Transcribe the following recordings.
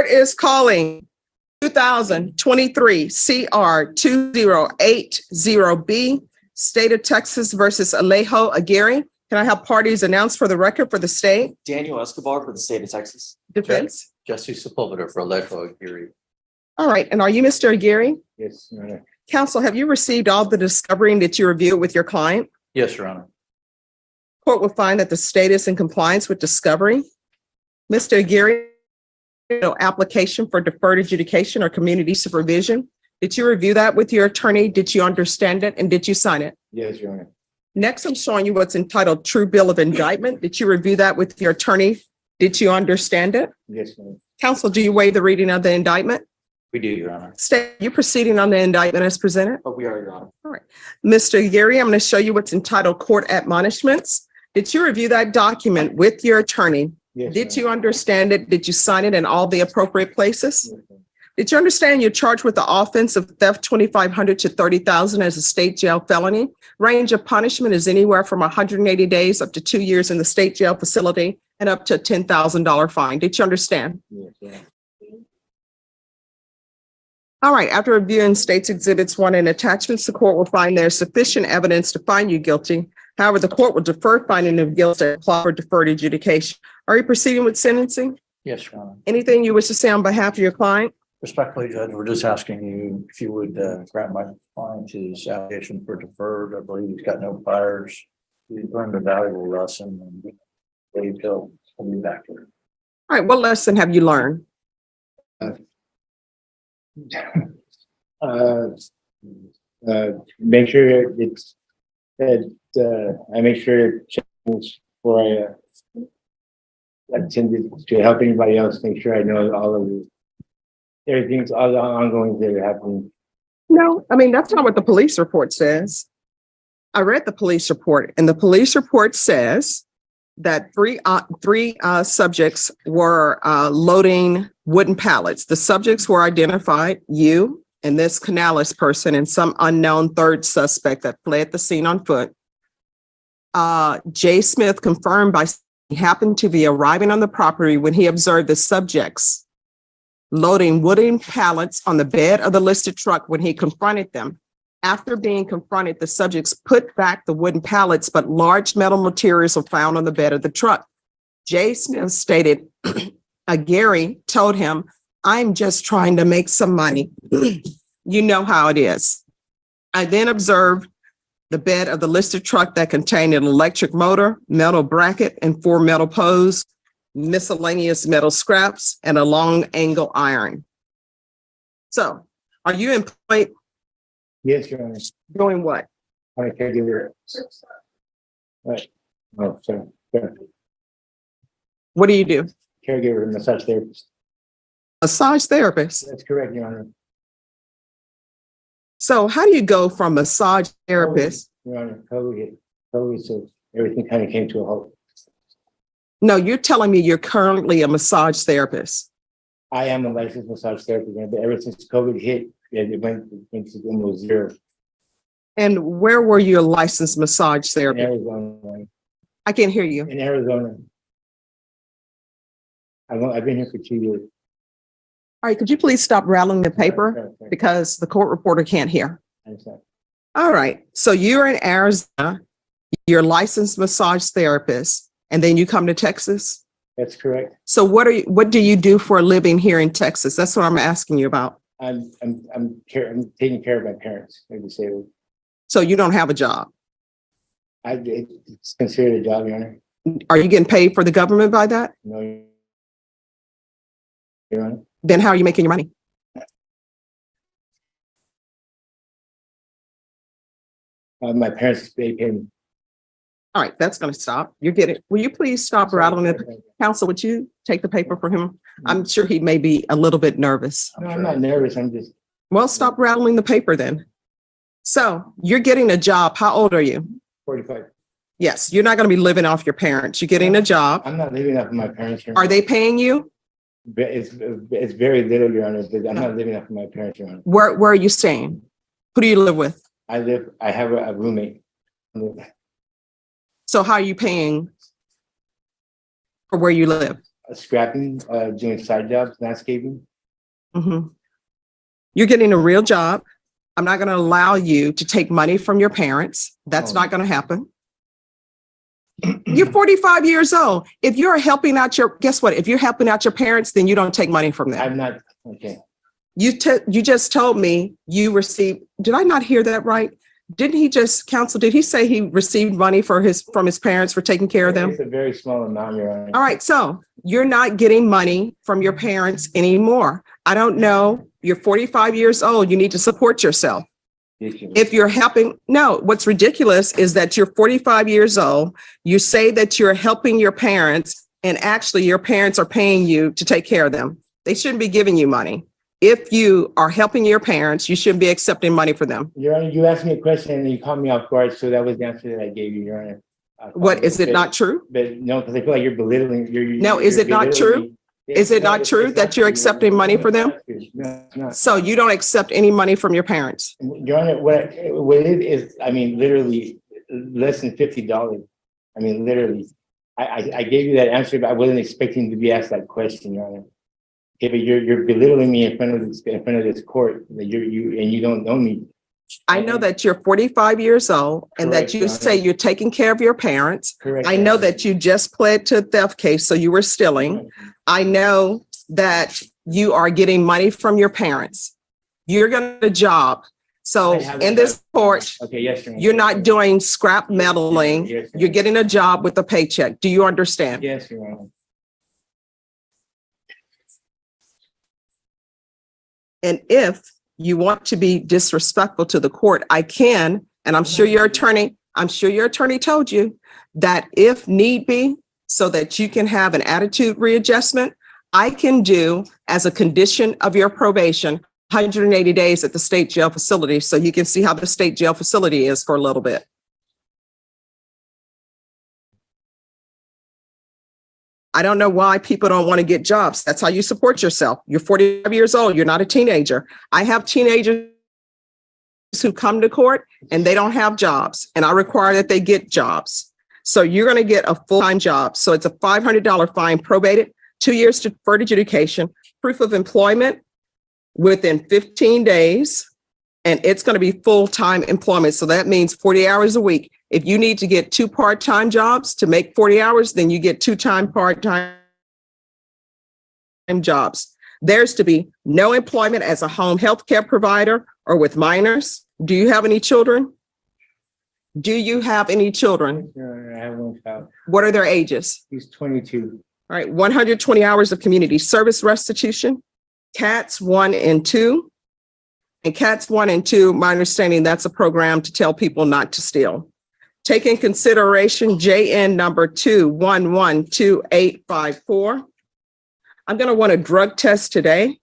Court is calling 2023 CR 2080B, State of Texas versus Alejo Aguirre. Can I have parties announced for the record for the state? Daniel Escobar for the state of Texas. Defense. Jesse Sepulveda for Alejo Aguirre. All right. And are you Mr. Aguirre? Yes, Your Honor. Counsel, have you received all the discovery that you reviewed with your client? Yes, Your Honor. Court will find that the state is in compliance with discovery. Mr. Aguirre, no application for deferred adjudication or community supervision. Did you review that with your attorney? Did you understand it? And did you sign it? Yes, Your Honor. Next, I'm showing you what's entitled True Bill of Indictment. Did you review that with your attorney? Did you understand it? Yes, Your Honor. Counsel, do you waive the reading of the indictment? We do, Your Honor. State, you proceeding on the indictment as presented? But we are, Your Honor. All right. Mr. Aguirre, I'm going to show you what's entitled Court Admonishments. Did you review that document with your attorney? Yes, Did Your you understand it? Did you sign it in all the appropriate places? Honor. Yes, Did you understand you're charged with the offense of theft 2,500 to 30,000 as a state jail felony? Range of punishment is anywhere from 180 days up to 2 years in the state jail facility and up to a $10,000 fine. Did you understand? Yes, Your Honor. All right. After reviewing states exhibits 1 and attachments, the court will find there's sufficient evidence to find you guilty. However, the court will defer finding of guilt and apply for deferred adjudication. Are you proceeding with sentencing? Yes, Your Honor. Anything you wish to say on behalf of your client? Respectfully, Judge, we're just asking you if you would grant my client his application for deferred. I believe he's got no priors. He's learned a valuable lesson and we believe he'll be back here. All right. What lesson have you learned? Make sure it's that I make sure it changes before I attended to help anybody else. Make sure I know all of the everything's all the ongoing that are happening. No, I mean, that's not what the police report says. I read the police report, and the police report says that three subjects were loading wooden pallets. The subjects were identified, you and this Canales person and some unknown third suspect that fled the scene on foot. Jay Smith confirmed by he happened to be arriving on the property when he observed the subjects loading wooden pallets on the bed of the listed truck. When he confronted them, after being confronted, the subjects put back the wooden pallets, but large metal materials were found on the bed of the truck. Jay Smith stated, Aguirre told him, I'm just trying to make some money. You know how it is. I then observed the bed of the listed truck that contained an electric motor, metal bracket, and 4 metal posts, miscellaneous metal scraps, and a long angle iron. So, are you employed Yes, Your Honor. doing what? I'm a caregiver. Right. Oh, sorry. What do you do? Caregiver, massage therapist. Massage therapist. That's correct, Your Honor. So how do you go from massage therapist? Your Honor, COVID, so everything kind of came to a halt. No, you're telling me you're currently a massage therapist. I am a licensed massage therapist, but ever since COVID hit, it went to almost zero. And where were you a licensed massage In therapist? Arizona. I can't hear you. In Arizona. I've been here for 2 years. All right, could you please stop rattling the paper Sorry. because the court reporter can't hear. I understand. All right, so you're in Arizona, you're a licensed massage therapist, and then you come to Texas. That's correct. So what do you do for a living here in Texas? That's what I'm asking you about. I'm taking care of my parents. They're disabled. So you don't have a job. It's considered a job, Your Honor. Are you getting paid for the government by that? No, Your Honor. Then how are you making your money? My parents, they pay me. All right, that's going to stop. You get it. Will you please stop rattling it? Counsel, would you take the paper for him? I'm sure he may be a little bit nervous. No, I'm not nervous. I'm just, Well, stop rattling the paper then. So you're getting a job. How old are you? 45. Yes, you're not going to be living off your parents. You're getting a job. I'm not living off of my parents. Your Are Honor. they paying you? It's very little, Your Honor. But I'm not living off of my parents, Your Honor. Where are you staying? Who do you live with? I have a roommate. So how are you paying for where you live? scrapping, doing side jobs, landscaping. Mhm. You're getting a real job. I'm not going to allow you to take money from your parents. That's Oh. not going to happen. You're 45 years old. If you're helping out guess what? If you're helping out your parents, then you don't take money from them. I'm not, okay. You just told me you received, did I not hear that right? Didn't he just, counsel, did he say he received money from his parents for taking care of them? It's a very small amount, Your Honor. All right, so you're not getting money from your parents anymore. I don't know. You're 45 years old. You need to support yourself. If you're helping, no, what's ridiculous is that you're 45 years old. You say that you're helping your parents, and actually your parents are paying you to take care of them. They shouldn't be giving you money. If you are helping your parents, you shouldn't be accepting money for them. Your Honor, you asked me a question and you caught me off guard, so that was the answer that I gave you, Your Honor. What, is it not true? But no, because I feel like you're belittling. No, is it not true? Is it not true that you're accepting money for them? No, it's not. So you don't accept any money from your parents? Your Honor, what it is, I mean, literally less than $50. I mean, literally. I gave you that answer, but I wasn't expecting to be asked that question, Your Honor. Okay, but you're belittling me in front of this court, that you don't know me. I know that you're 45 years old and that Correct, you Your say Honor. you're taking care of your parents. Correct. I know that you just pled to a theft case, so you were stealing. I know that you are getting money from your parents. You're going to get a job. So I have in a this job. court, Okay, yes, Your Honor. you're not doing scrap meddling. Yes, You're getting a job with a paycheck. Do you understand? Yes, Your Honor. And if you want to be disrespectful to the court, I can, and I'm sure your attorney told you that if need be, so that you can have an attitude readjustment, I can do as a condition of your probation, 180 days at the state jail facility, so you can see how the state jail facility is for a little bit. I don't know why people don't want to get jobs. That's how you support yourself. You're 45 years old. You're not a teenager. I have teenagers who come to court and they don't have jobs, and I require that they get jobs. So you're going to get a full-time job. So it's a $500 fine, probated, 2 years to deferred education, proof of employment within 15 days, and it's going to be full-time employment. So that means 40 hours a week. If you need to get 2 part-time jobs to make 40 hours, then you get 2 part-time jobs. There's to be no employment as a home health care provider or with minors. Do you have any children? Do you have any children? Your Honor, I have one child. What are their ages? He's 22. All right, 120 hours of community service restitution, CATS 1 and 2. And CATS 1 and 2, my understanding, that's a program to tell people not to steal. Take in consideration JN number 2112854. I'm going to want a drug test today.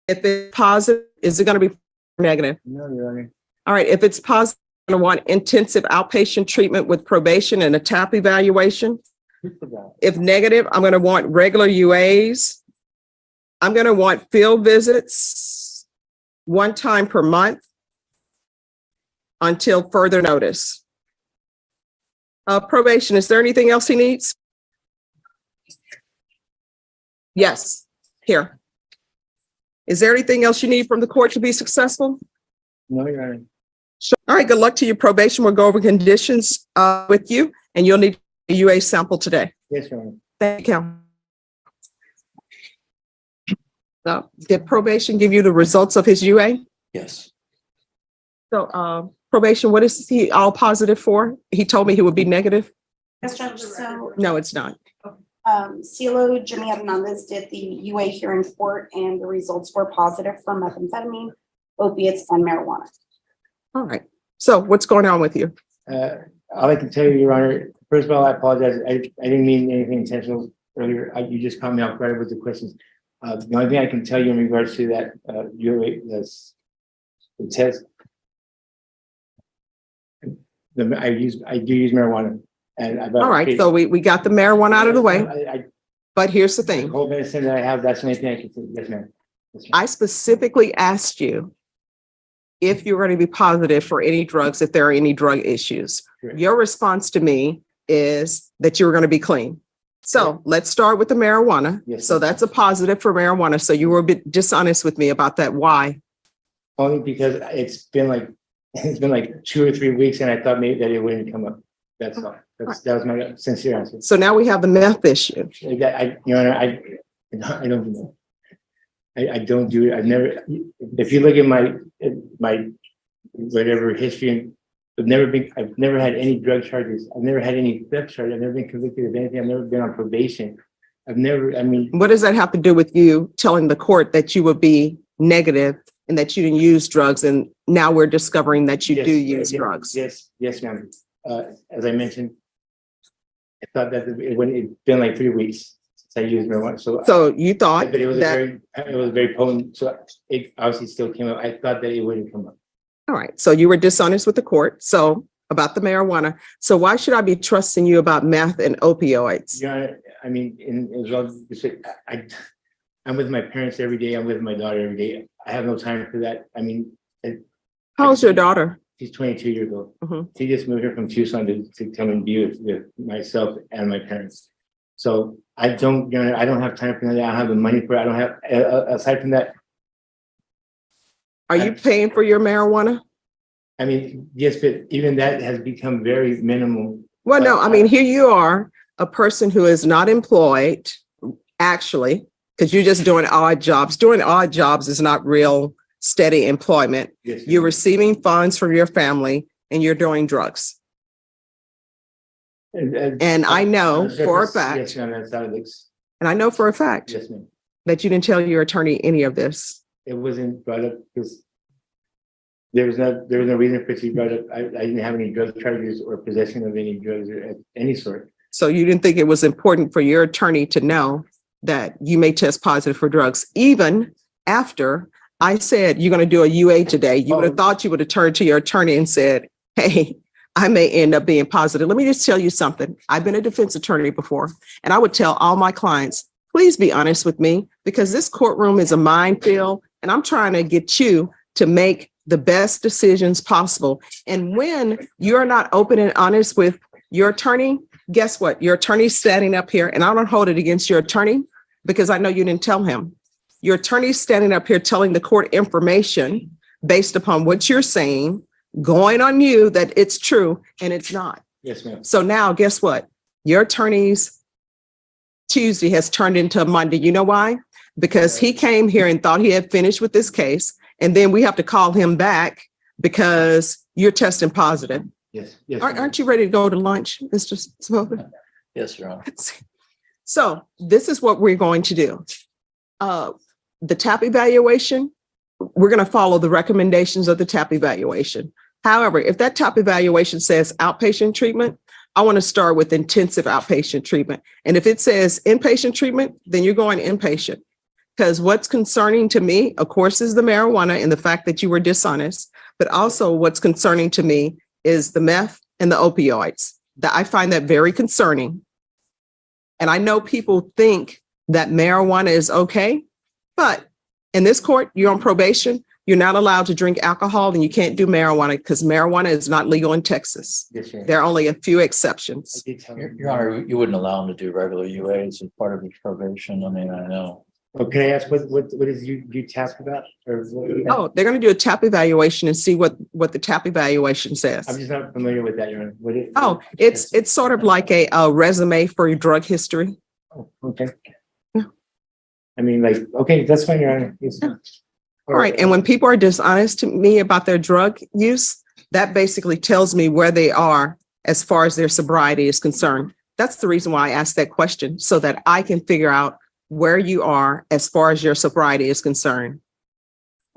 If it's positive, is it going to be negative? No, Your Honor. All right, if it's positive, I'm going to want intensive outpatient treatment with probation and a TAP evaluation. If negative, I'm going to want regular UAs. I'm going to want field visits 1 time per month until further notice. Probation, is there anything else he needs? Yes, here. Is there anything else you need from the court to be successful? No, Your Honor. Sure. All right, good luck to your probation. We'll go over conditions with you, and you'll need a UA sample today. Yes, Your Honor. Thank you. Did probation give you the results of his UA? Yes. So probation, what is he all positive for? He told me he would be negative. Yes, Judge, so No, it's not. CeeLo Jimmy Hernandez did the UA here in court and the results were positive for methamphetamine, opiates, and marijuana. All right. So what's going on with you? All I can tell you, Your Honor, first of all, I apologize. I didn't mean anything intentional earlier. You just caught me off guard with the questions. The only thing I can tell you in regards to that, the test, I do use marijuana. And All right. So we got the marijuana out of the way, I but here's the the thing. whole medicine that I have, that's the only thing I can say. Yes, ma'am. Yes, ma'am. I specifically asked you if you're going to be positive for any drugs, if there are any drug issues. Correct. Your response to me is that you were going to be clean. So let's start with the marijuana. Yes, So ma'am. that's a positive for marijuana. So you were a bit dishonest with me about that. Why? Only because it's been like 2 or 3 weeks and I thought maybe that it wouldn't come up. That's all. That was my sincere answer. So now we have the meth issue. Like that, Your Honor, I don't do that. I don't do it. I've never, if you look at my whatever history, I've never had any drug charges. I've never had any theft charges. I've never been convicted of anything. I've never been on probation. What does that have to do with you telling the court that you would be negative and that you didn't use drugs? And now we're discovering that you do use drugs. Yes, ma'am. As I mentioned, I thought that it's been like 3 weeks since I used marijuana. So you thought but it was that, it was very potent. So it obviously still came up. I thought that it wouldn't come up. all right. So you were dishonest with the court. So about the marijuana. So why should I be trusting you about meth and opioids? Your Honor, I mean, as well, I'm with my parents every day. I'm with my daughter every day. I have no time for that. I mean, How's your daughter? she's 22 years old. Mhm. She just moved here from Tucson to come and be with myself and my parents. So I don't have time for that. I don't have the money for it. I don't have, aside from that, Are you paying for your marijuana? I mean, yes, but even that has become very minimal. Well, no, I mean, here you are, a person who is not employed, actually, because you're just doing odd jobs. Doing odd jobs is not real steady employment. Yes, You're receiving funds from your family and you're doing drugs. And I know for a fact, Yes, ma'am, that's how it looks. and I know for a fact Yes, ma'am. that you didn't tell your attorney any of this. It wasn't brought up because there was no reason for it to be brought up. I didn't have any drug charges or possession of any drugs of any sort. So you didn't think it was important for your attorney to know that you may test positive for drugs, even after I said, you're going to do a UA today. You would have thought you would have turned to your attorney and said, hey, I may end up being positive. Let me just tell you something. I've been a defense attorney before, and I would tell all my clients, please be honest with me, because this courtroom is a minefield, and I'm trying to get you to make the best decisions possible. And when you're not open and honest with your attorney, guess what? Your attorney's standing up here, and I don't hold it against your attorney because I know you didn't tell him. Your attorney's standing up here telling the court information based upon what you're saying, going on you that it's true and it's not. Yes, ma'am. So now guess what? Your attorney's Tuesday has turned into a Monday. You know why? Because he came here and thought he had finished with this case. And then we have to call him back because you're testing positive. Yes, yes. Aren't you ready to go to lunch, Mr. Smoker? Yes, Your Honor. So this is what we're going to do. The TAP evaluation, we're going to follow the recommendations of the TAP evaluation. However, if that TAP evaluation says outpatient treatment, I want to start with intensive outpatient treatment. And if it says inpatient treatment, then you're going inpatient. Because what's concerning to me, of course, is the marijuana and the fact that you were dishonest. But also what's concerning to me is the meth and the opioids. That I find that very concerning. And I know people think that marijuana is okay, but in this court, you're on probation. You're not allowed to drink alcohol and you can't do marijuana because marijuana is not legal in Texas. Yes, ma'am. There are only a few exceptions. I did tell him. Your Honor, you wouldn't allow him to do regular UAs as part of his probation. I mean, I know. Oh, can I ask what is you tapped about? Or Oh, they're going to do a TAP evaluation and see what the TAP evaluation I'm says. just not familiar with that, Your Honor. What is? Oh, it's sort of like a resume for your drug history. Oh, okay. Yeah. I mean, like, okay, that's fine, Your Honor. Yes. All right. And when people are dishonest to me about their drug use, that basically tells me where they are as far as their sobriety is concerned. That's the reason why I asked that question, so that I can figure out where you are as far as your sobriety is concerned.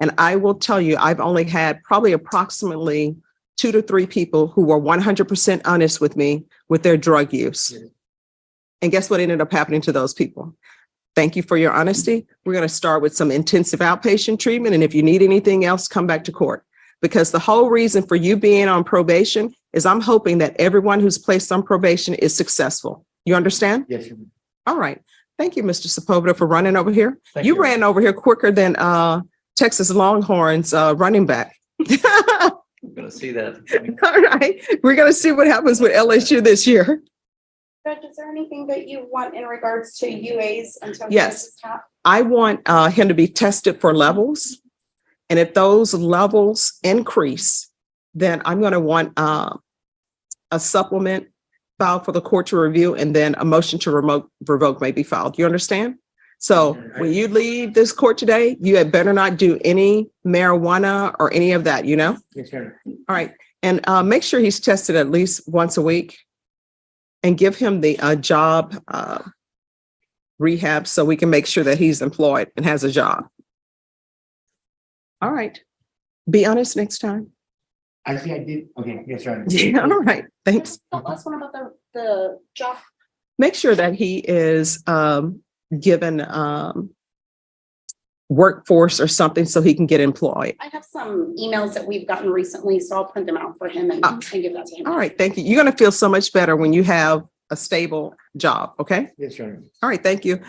And I will tell you, I've only had probably approximately 2 to 3 people who were 100% honest with me with their drug use. Yeah. And guess what ended up happening to those people? Thank you for your honesty. We're going to start with some intensive outpatient treatment. And if you need anything else, come back to court. Because the whole reason for you being on probation is I'm hoping that everyone who's placed on probation is successful. You understand? Yes, Your Honor. All right. Thank you, Mr. Sepulveda, for running over here. Thank You you. ran over here quicker than Texas Longhorns running back. I'm gonna see that. All right. We're going to see what happens with LSU this year. Judge, is there anything that you want in regards to UAs until? Yes. I want him to be tested for levels. And if those levels increase, then I'm going to want a supplement filed for the court to review, and then a motion to revoke may be filed. You understand? So when you leave this court today, you had better not do any marijuana or any of that, you know? Yes, sir. All right. And make sure he's tested at least once a week, and give him the job rehab so we can make sure that he's employed and has a job. All right. Be honest next time. Actually, I did, okay, yes, sir. Yeah, all right. Thanks. The last one about the job. Make sure that he is given workforce or something so he can get employed. I have some emails that we've gotten recently, so I'll print them out for him and give that to him. All right. Thank you. You're going to feel so much better when you have a stable job. Okay. Yes, sir. All right. Thank you.